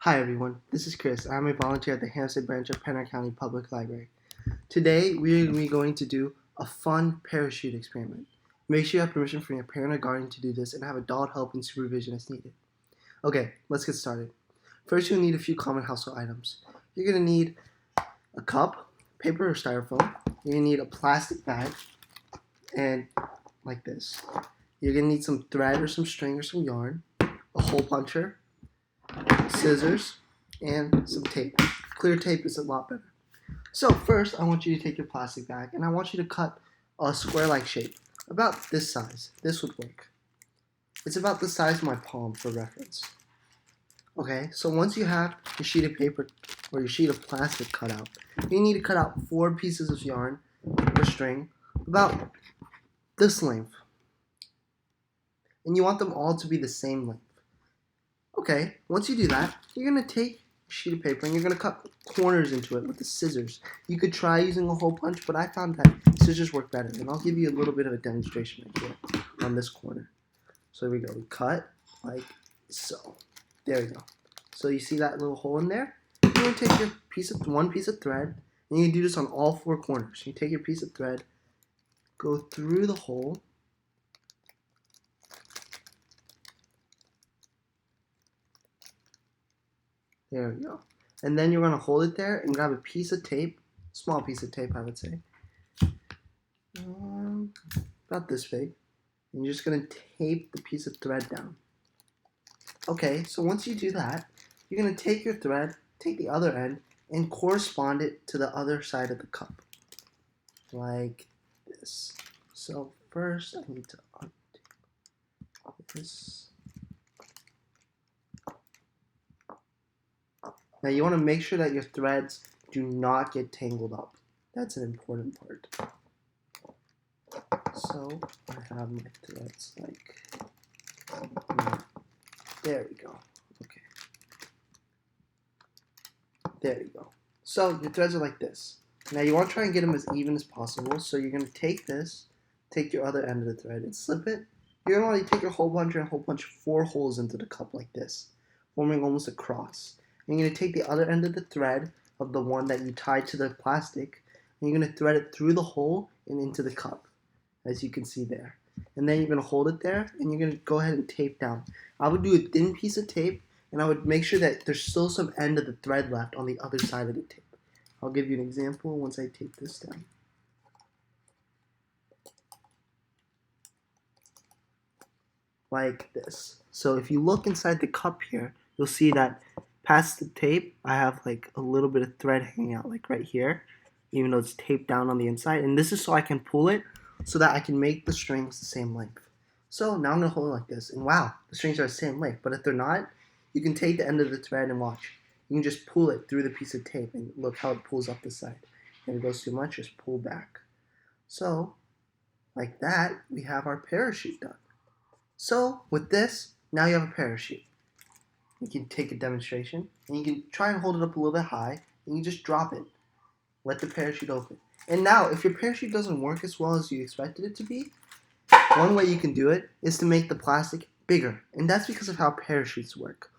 Hi everyone, this is Chris. I'm a volunteer at the Hampstead branch of Pender County Public Library. Today we are going to do a fun parachute experiment. Make sure you have permission from your parent or guardian to do this and have adult help and supervision as needed. Okay, let's get started. First you'll need a few common household items. You're going to need a cup, paper or styrofoam. You're going to need a plastic bag, and like this. You're going to need some thread or some string or some yarn, a hole puncher, scissors, and some tape. Clear tape is a lot better. So first, I want you to take your plastic bag and I want you to cut a square-like shape, about this size. This would work. It's about the size of my palm for reference. Okay, so once you have your sheet of paper or your sheet of plastic cut out, you need to cut out 4 pieces of yarn or string about this length. And you want them all to be the same length. Okay, once you do that, you're going to take a sheet of paper and you're going to cut corners into it with the scissors. You could try using a hole punch, but I found that scissors work better. And I'll give you a little bit of a demonstration right here on this corner. So here we go. We cut like so. There we go. So you see that little hole in there? You're going to take your one piece of thread, and you can do this on all 4 corners. You take your piece of thread, go through the hole, there we go. And then you're going to hold it there and grab a piece of tape, small piece of tape I would say, about this big. And you're just going to tape the piece of thread down. Okay, so once you do that, you're going to take your thread, take the other end, and correspond it to the other side of the cup. Like this. So first I need to untape this. Now you want to make sure that your threads do not get tangled up. That's an important part. So I have my threads like, there we go. Okay. There you go. So your threads are like this. Now you want to try and get them as even as possible. So you're going to take this, take your other end of the thread and slip it. You're going to want to take your hole puncher and hole punch 4 holes into the cup like this, forming almost a cross. And you're going to take the other end of the thread of the one that you tied to the plastic, and you're going to thread it through the hole and into the cup, as you can see there. And then you're going to hold it there, and you're going to go ahead and tape down. I would do a thin piece of tape, and I would make sure that there's still some end of the thread left on the other side of the tape. I'll give you an example once I tape this down. Like this. So if you look inside the cup here, you'll see that past the tape, I have like a little bit of thread hanging out like right here, even though it's taped down on the inside. And this is so I can pull it so that I can make the strings the same length. So now I'm going to hold it like this. And wow, the strings are the same length. But if they're not, you can take the end of the thread and watch. You can just pull it through the piece of tape and look how it pulls up the side. If it goes too much, just pull back. So like that, we have our parachute done. So with this, now you have a parachute. You can take a demonstration, and you can try and hold it up a little bit high, and you just drop it. Let the parachute open. And now, if your parachute doesn't work as well as you expected it to be, one way you can do it is to make the plastic bigger. And that's because of how parachutes work.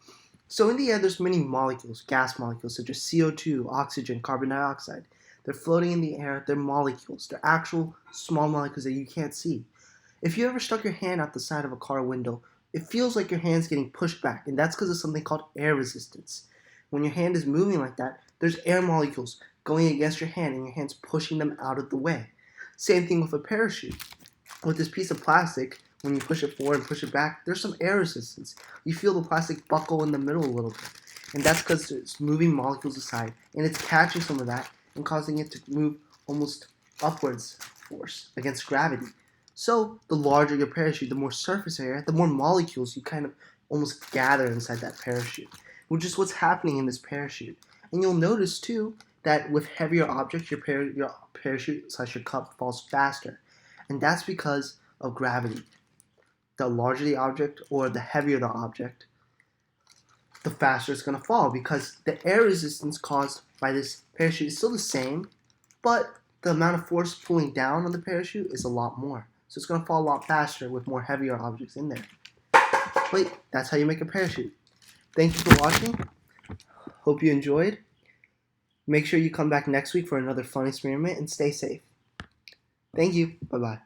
So in the air, there's many molecules, gas molecules, such as CO2, oxygen, carbon dioxide. They're floating in the air. They're molecules. They're actual small molecules that you can't see. If you ever stuck your hand out the side of a car window, it feels like your hand's getting pushed back, and that's because of something called air resistance. When your hand is moving like that, there's air molecules going against your hand, and your hand's pushing them out of the way. Same thing with a parachute. With this piece of plastic, when you push it forward and push it back, there's some air resistance. You feel the plastic buckle in the middle a little bit, and that's because it's moving molecules aside, and it's catching some of that and causing it to move almost upwards force against gravity. So the larger your parachute, the more surface area, the more molecules you kind of almost gather inside that parachute, which is what's happening in this parachute. And you'll notice too that with heavier objects, your parachute / your cup falls faster. And that's because of gravity. The larger the object or the heavier the object, the faster it's going to fall, because the air resistance caused by this parachute is still the same, but the amount of force pulling down on the parachute is a lot more. So it's going to fall a lot faster with more heavier objects in there. Wait, that's how you make a parachute. Thank you for watching. Hope you enjoyed. Make sure you come back next week for another fun experiment and stay safe. Thank you. Bye bye.